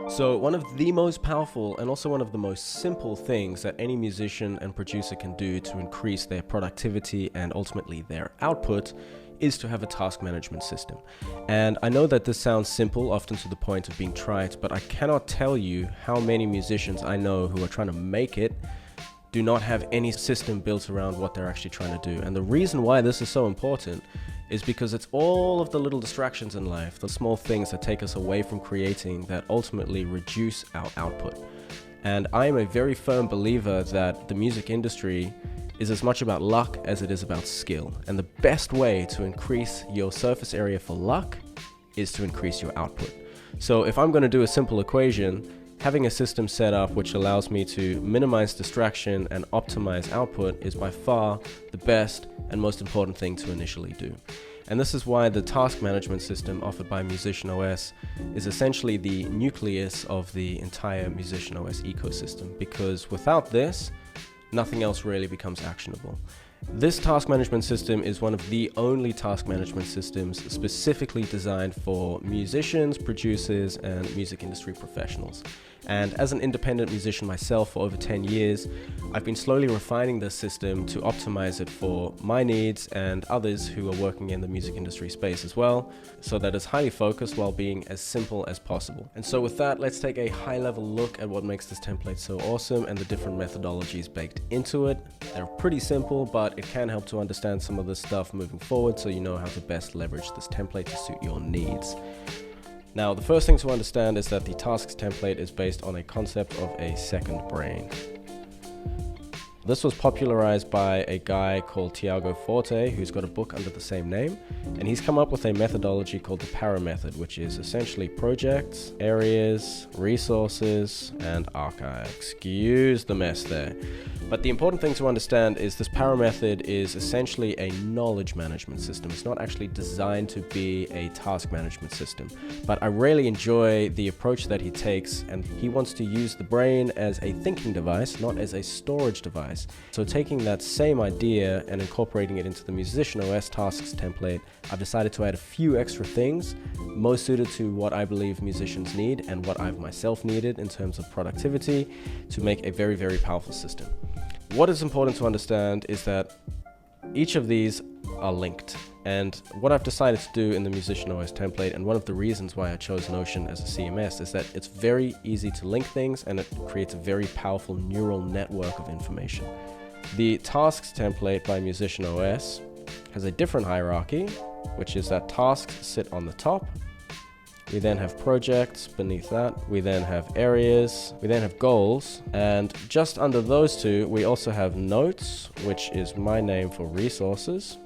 So one of the most powerful and also one of the most simple things that any musician and producer can do to increase their productivity and ultimately their output is to have a task management system. And I know that this sounds simple, often to the point of being trite, but I cannot tell you how many musicians I know who are trying to make it do not have any system built around what they're actually trying to do. And the reason why this is so important is because it's all of the little distractions in life, the small things that take us away from creating, that ultimately reduce our output. And I am a very firm believer that the music industry is as much about luck as it is about skill. And the best way to increase your surface area for luck is to increase your output. So if I'm going to do a simple equation, having a system set up which allows me to minimize distraction and optimize output is by far the best and most important thing to initially do. And this is why the task management system offered by MusicianOS is essentially the nucleus of the entire MusicianOS ecosystem, because without this, nothing else really becomes actionable. This task management system is one of the only task management systems specifically designed for musicians, producers, and music industry professionals. And as an independent musician myself for over 10 years, I've been slowly refining this system to optimize it for my needs and others who are working in the music industry space as well, so that it's highly focused while being as simple as possible. And so with that, let's take a high-level look at what makes this template so awesome and the different methodologies baked into it. They're pretty simple, but it can help to understand some of this stuff moving forward so you know how to best leverage this template to suit your needs. Now, the first thing to understand is that the tasks template is based on a concept of a second brain. This was popularized by a guy called Tiago Forte, who's got a book under the same name, and he's come up with a methodology called the para method, which is essentially projects, areas, resources, and archive. Excuse the mess there. But the important thing to understand is this para method is essentially a knowledge management system. It's not actually designed to be a task management system. But I really enjoy the approach that he takes, and he wants to use the brain as a thinking device, not as a storage device. So taking that same idea and incorporating it into the MusicianOS tasks template, I've decided to add a few extra things, most suited to what I believe musicians need and what I've myself needed in terms of productivity to make a very, very powerful system. What is important to understand is that each of these are linked. And what I've decided to do in the MusicianOS template, and one of the reasons why I chose Notion as a CMS, is that it's very easy to link things and it creates a very powerful neural network of information. The tasks template by MusicianOS has a different hierarchy, which is that tasks sit on the top. We then have projects beneath that. We then have areas. We then have goals. And just under those two, we also have notes, which is my name for resources.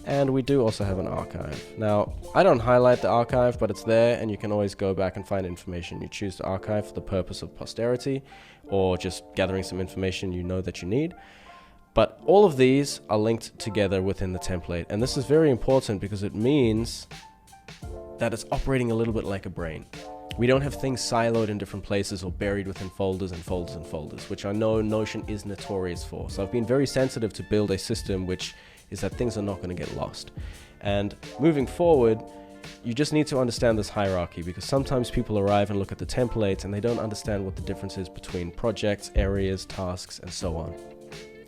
And we do also have an archive. Now, I don't highlight the archive, but it's there, and you can always go back and find information you choose to archive for the purpose of posterity or just gathering some information you know that you need. But all of these are linked together within the template. And this is very important because it means that it's operating a little bit like a brain. We don't have things siloed in different places or buried within folders and folders and folders, which I know Notion is notorious for. So I've been very sensitive to build a system which is that things are not going to get lost. And moving forward, you just need to understand this hierarchy, because sometimes people arrive and look at the templates and they don't understand what the difference is between projects, areas, tasks, and so on.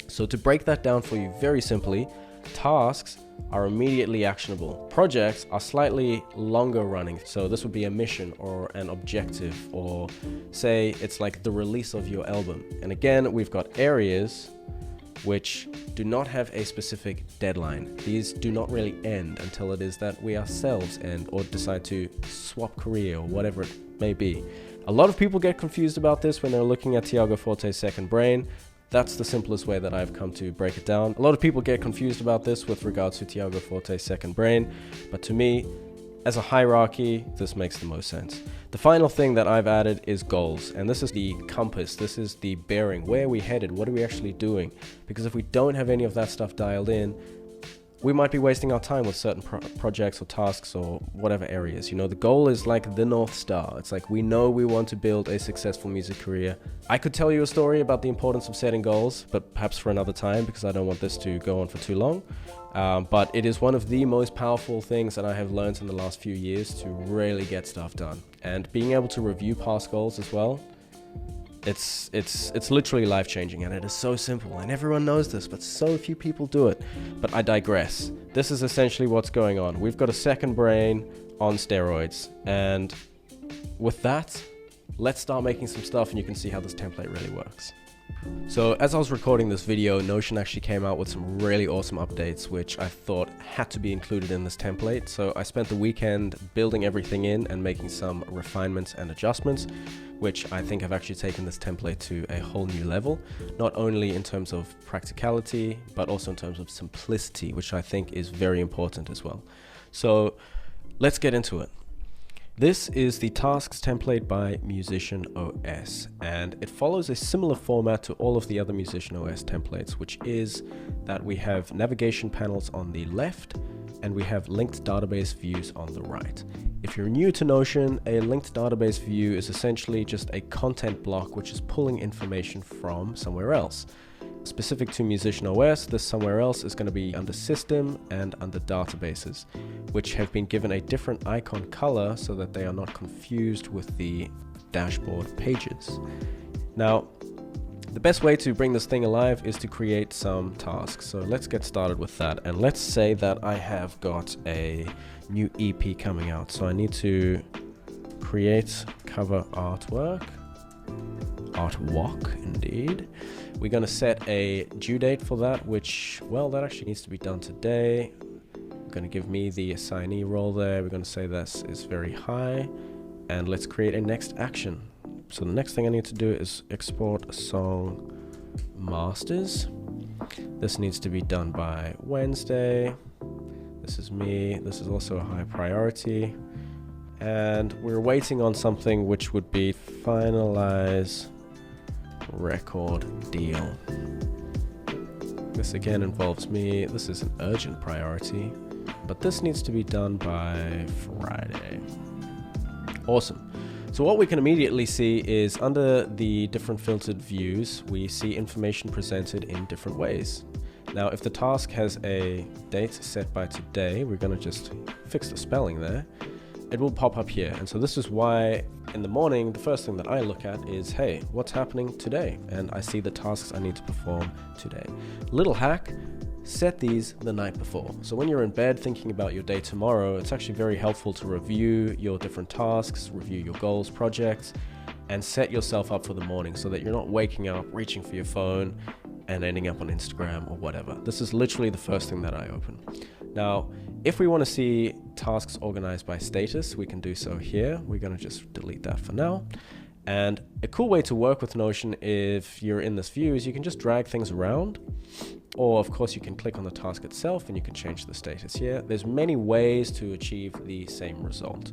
So to break that down for you very simply, tasks are immediately actionable. Projects are slightly longer running. So this would be a mission or an objective, or say it's like the release of your album. And again, we've got areas which do not have a specific deadline. These do not really end until it is that we ourselves end or decide to swap career or whatever it may be. A lot of people get confused about this when they're looking at Tiago Forte's second brain. That's the simplest way that I've come to break it down. A lot of people get confused about this with regards to Tiago Forte's second brain, but to me, as a hierarchy, this makes the most sense. The final thing that I've added is goals, and this is the compass, this is the bearing. Where are we headed? What are we actually doing? Because if we don't have any of that stuff dialed in, we might be wasting our time with certain projects or tasks or whatever areas. You know, the goal is like the North Star. It's like, we know we want to build a successful music career. I could tell you a story about the importance of setting goals, but perhaps for another time, because I don't want this to go on for too long. But it is one of the most powerful things that I have learned in the last few years to really get stuff done. And being able to review past goals as well, it's literally life-changing, and it is so simple, and everyone knows this, but so few people do it. But I digress. This is essentially what's going on. We've got a second brain on steroids, and with that, let's start making some stuff, and you can see how this template really works. So as I was recording this video, Notion actually came out with some really awesome updates, which I thought had to be included in this template. So I spent the weekend building everything in and making some refinements and adjustments, which I think have actually taken this template to a whole new level, not only in terms of practicality, but also in terms of simplicity, which I think is very important as well. So let's get into it. This is the tasks template by MusicianOS, and it follows a similar format to all of the other MusicianOS templates, which is that we have navigation panels on the left and we have linked database views on the right. If you're new to Notion, a linked database view is essentially just a content block which is pulling information from somewhere else. Specific to MusicianOS, this somewhere else is going to be under System and under Databases, which have been given a different icon color so that they are not confused with the dashboard pages. Now, the best way to bring this thing alive is to create some tasks. So let's get started with that. And let's say that I have got a new EP coming out. So I need to create cover artwork indeed. We're going to set a due date for that, which, well, that actually needs to be done today. We're going to give me the assignee role there. We're going to say this is very high, and let's create a next action. So the next thing I need to do is export song masters. This needs to be done by Wednesday. This is me. This is also a high priority. And we're waiting on something which would be finalize record deal. This again involves me. This is an urgent priority, but this needs to be done by Friday. Awesome. So what we can immediately see is under the different filtered views, we see information presented in different ways. Now, if the task has a date set by today, we're going to just fix the spelling there. It will pop up here. And so this is why in the morning, the first thing that I look at is, hey, what's happening today? And I see the tasks I need to perform today. Little hack, set these the night before. So when you're in bed thinking about your day tomorrow, it's actually very helpful to review your different tasks, review your goals, projects, and set yourself up for the morning so that you're not waking up, reaching for your phone, and ending up on Instagram or whatever. This is literally the first thing that I open. Now, if we want to see tasks organized by status, we can do so here. We're going to just delete that for now. And a cool way to work with Notion if you're in this view is you can just drag things around, or of course you can click on the task itself and you can change the status here. There's many ways to achieve the same result.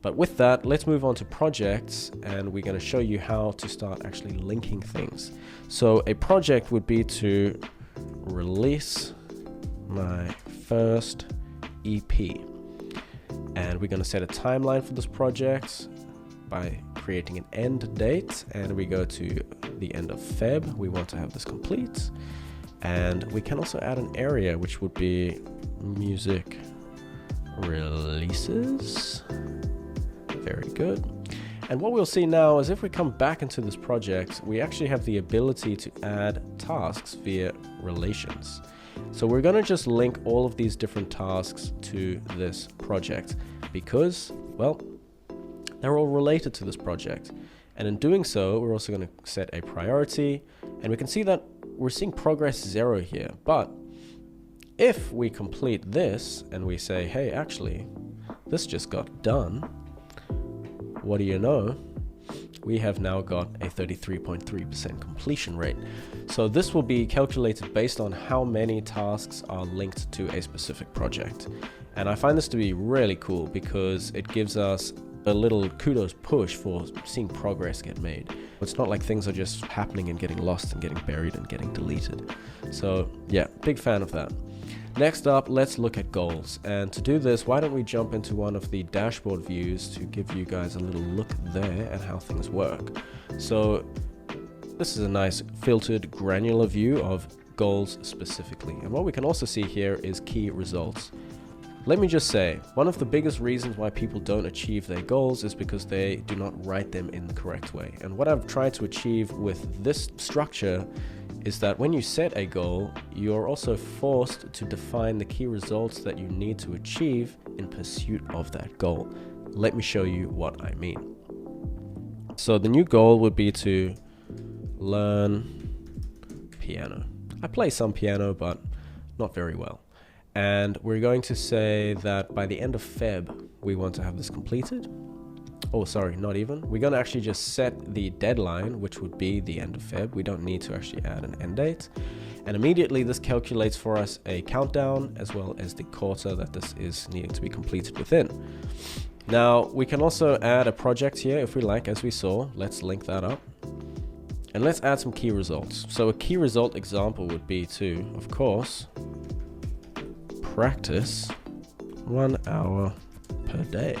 But with that, let's move on to projects, and we're going to show you how to start actually linking things. So a project would be to release my first EP, and we're going to set a timeline for this project by creating an end date, and we go to the end of Feb. We want to have this complete, and we can also add an area which would be music releases. Very good. And what we'll see now is if we come back into this project, we actually have the ability to add tasks via relations. So we're going to just link all of these different tasks to this project because, well, they're all related to this project. And in doing so, we're also going to set a priority, and we can see that we're seeing progress 0 here. But if we complete this and we say, hey, actually, this just got done, what do you know? We have now got a 33.3% completion rate. So this will be calculated based on how many tasks are linked to a specific project. And I find this to be really cool because it gives us a little kudos push for seeing progress get made. It's not like things are just happening and getting lost and getting buried and getting deleted. So yeah, big fan of that. Next up, let's look at goals. And to do this, why don't we jump into one of the dashboard views to give you guys a little look there at how things work. So this is a nice filtered granular view of goals specifically. And what we can also see here is key results. Let me just say, one of the biggest reasons why people don't achieve their goals is because they do not write them in the correct way. And what I've tried to achieve with this structure is that when you set a goal, you're also forced to define the key results that you need to achieve in pursuit of that goal. Let me show you what I mean. So the new goal would be to learn piano. I play some piano, but not very well. And we're going to say that by the end of Feb, we want to have this completed. Oh, sorry, not even. We're going to actually just set the deadline, which would be the end of Feb. We don't need to actually add an end date. And immediately this calculates for us a countdown as well as the quarter that this is needing to be completed within. Now, we can also add a project here if we like, as we saw. Let's link that up. And let's add some key results. So a key result example would be to, of course, practice 1 hour per day.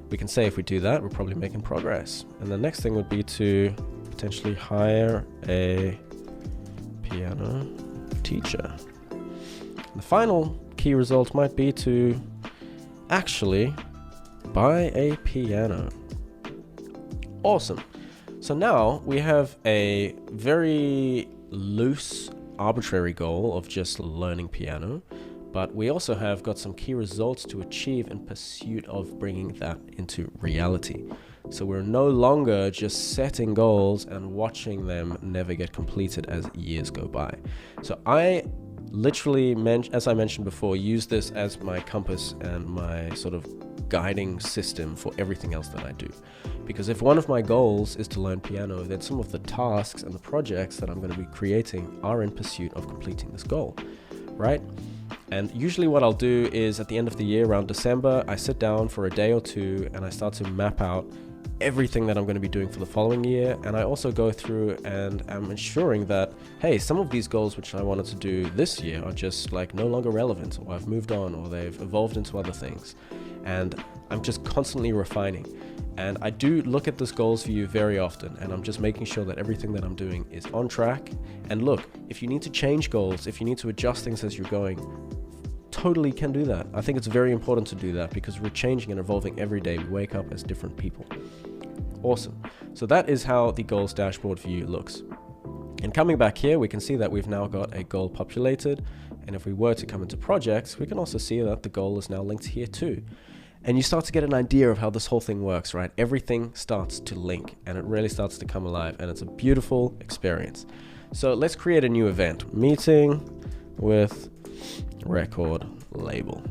We can say if we do that, we're probably making progress. And the next thing would be to potentially hire a piano teacher. The final key result might be to actually buy a piano. Awesome. So now we have a very loose, arbitrary goal of just learning piano. But we also have got some key results to achieve in pursuit of bringing that into reality. So we're no longer just setting goals and watching them never get completed as years go by. So I literally, as I mentioned before, use this as my compass and my sort of guiding system for everything else that I do. Because if one of my goals is to learn piano, then some of the tasks and the projects that I'm going to be creating are in pursuit of completing this goal, right? And usually what I'll do is at the end of the year, around December, I sit down for a day or two and I start to map out everything that I'm going to be doing for the following year. And I also go through and I'm ensuring that, hey, some of these goals which I wanted to do this year are just like no longer relevant, or I've moved on, or they've evolved into other things. And I'm just constantly refining. And I do look at this goals view very often, and I'm just making sure that everything that I'm doing is on track. And look, if you need to change goals, if you need to adjust things as you're going, totally can do that. I think it's very important to do that because we're changing and evolving every day. We wake up as different people. Awesome. So that is how the goals dashboard view looks. And coming back here, we can see that we've now got a goal populated. And if we were to come into projects, we can also see that the goal is now linked here too. And you start to get an idea of how this whole thing works, right? Everything starts to link and it really starts to come alive, and it's a beautiful experience. So let's create a new event. Meeting with record label.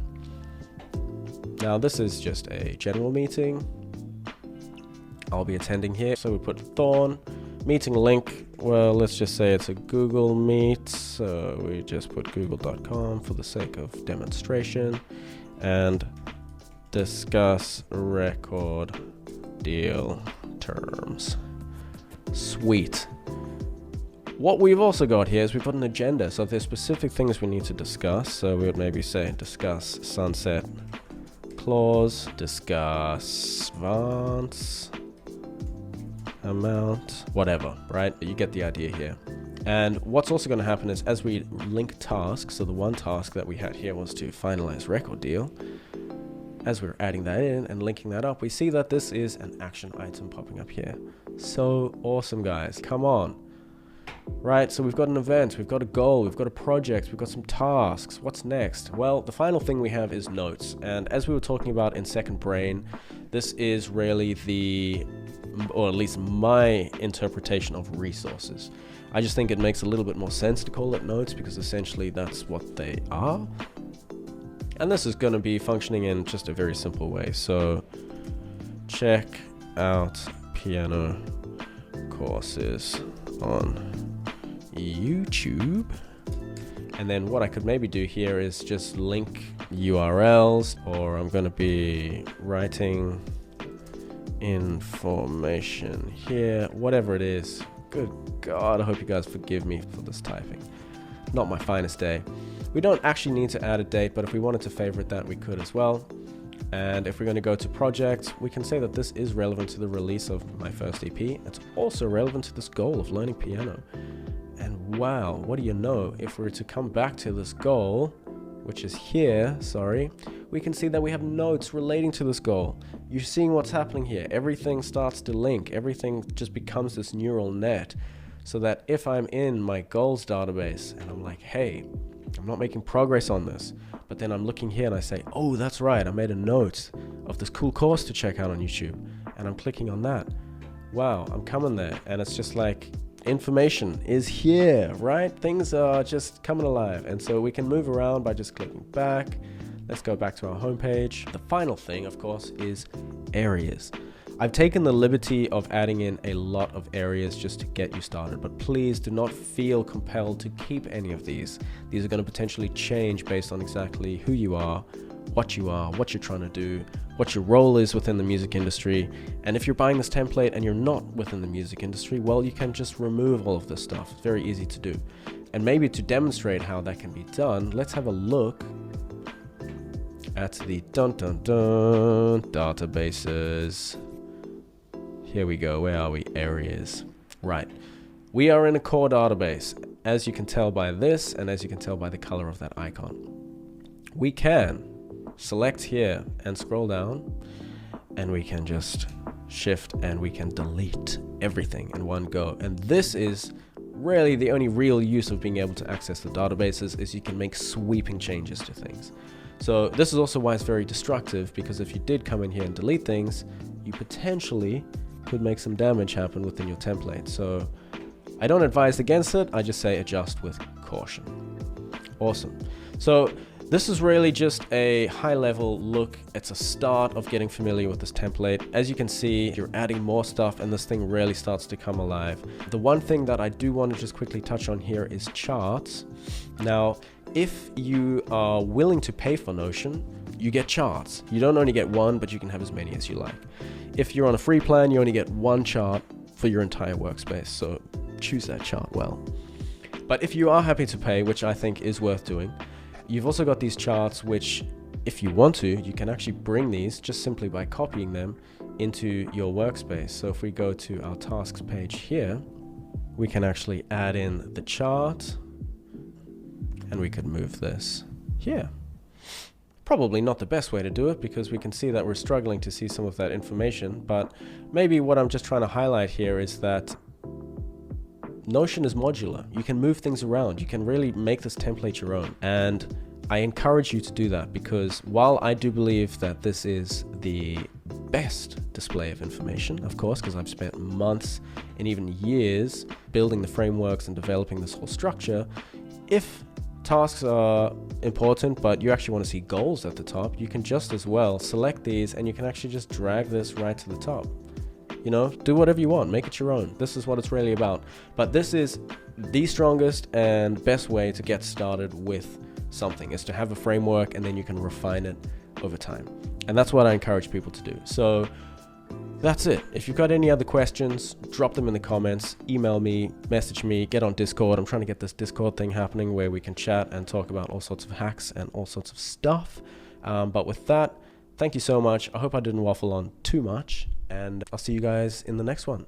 Now this is just a general meeting. I'll be attending here. So we put Thorne, meeting link. Well, let's just say it's a Google Meet. So we just put google.com for the sake of demonstration, and discuss record deal terms. Sweet. What we've also got here is we've got an agenda. So there's specific things we need to discuss. So we would maybe say discuss sunset clause, discuss advance amount, whatever, right? You get the idea here. And what's also going to happen is as we link tasks, so the one task that we had here was to finalize record deal. As we're adding that in and linking that up, we see that this is an action item popping up here. So awesome, guys. Come on. Right, so we've got an event, we've got a goal, we've got a project, we've got some tasks. What's next? Well, the final thing we have is notes. And as we were talking about in Second Brain, this is really the, or at least my interpretation of resources. I just think it makes a little bit more sense to call it notes because essentially that's what they are. And this is going to be functioning in just a very simple way. So check out piano courses on YouTube. And then what I could maybe do here is just link URLs, or I'm going to be writing information here, whatever it is. Good God, I hope you guys forgive me for this typing. Not my finest day. We don't actually need to add a date, but if we wanted to favorite that, we could as well. And if we're going to go to project, we can say that this is relevant to the release of my first EP. It's also relevant to this goal of learning piano. And wow, what do you know? If we were to come back to this goal, which is here, sorry, we can see that we have notes relating to this goal. You're seeing what's happening here. Everything starts to link. Everything just becomes this neural net. So that if I'm in my goals database and I'm like, hey, I'm not making progress on this, but then I'm looking here and I say, oh, that's right, I made a note of this cool course to check out on YouTube, and I'm clicking on that. Wow, I'm coming there, and it's just like information is here, right? Things are just coming alive, and so we can move around by just clicking back. Let's go back to our homepage. The final thing, of course, is areas. I've taken the liberty of adding in a lot of areas just to get you started, but please do not feel compelled to keep any of these. These are going to potentially change based on exactly who you are, what you're trying to do, what your role is within the music industry. And if you're buying this template and you're not within the music industry, well, you can just remove all of this stuff. It's very easy to do. And maybe to demonstrate how that can be done, let's have a look at the databases. Here we go. Where are we? Areas. Right. We are in a core database, as you can tell by this, and as you can tell by the color of that icon. We can select here and scroll down, and we can just shift and we can delete everything in one go. And this is really the only real use of being able to access the databases, is you can make sweeping changes to things. So this is also why it's very destructive, because if you did come in here and delete things, you potentially could make some damage happen within your template. So I don't advise against it. I just say adjust with caution. Awesome. So this is really just a high-level look. It's a start of getting familiar with this template. As you can see, you're adding more stuff and this thing really starts to come alive. The one thing that I do want to just quickly touch on here is charts. Now, if you are willing to pay for Notion, you get charts. You don't only get one, but you can have as many as you like. If you're on a free plan, you only get one chart for your entire workspace, so choose that chart well. But if you are happy to pay, which I think is worth doing, you've also got these charts which, if you want to, you can actually bring these just simply by copying them into your workspace. So if we go to our tasks page here, we can actually add in the chart, and we could move this here. Probably not the best way to do it, because we can see that we're struggling to see some of that information, but maybe what I'm just trying to highlight here is that Notion is modular. You can move things around. You can really make this template your own. And I encourage you to do that, because while I do believe that this is the best display of information, of course, because I've spent months and even years building the frameworks and developing this whole structure, if tasks are important, but you actually want to see goals at the top, you can just as well select these and you can actually just drag this right to the top. You know, do whatever you want, make it your own. This is what it's really about. But this is the strongest and best way to get started with something, is to have a framework and then you can refine it over time. And that's what I encourage people to do. So that's it. If you've got any other questions, drop them in the comments, email me, message me, get on Discord. I'm trying to get this Discord thing happening where we can chat and talk about all sorts of hacks and all sorts of stuff. But with that, thank you so much. I hope I didn't waffle on too much, and I'll see you guys in the next one.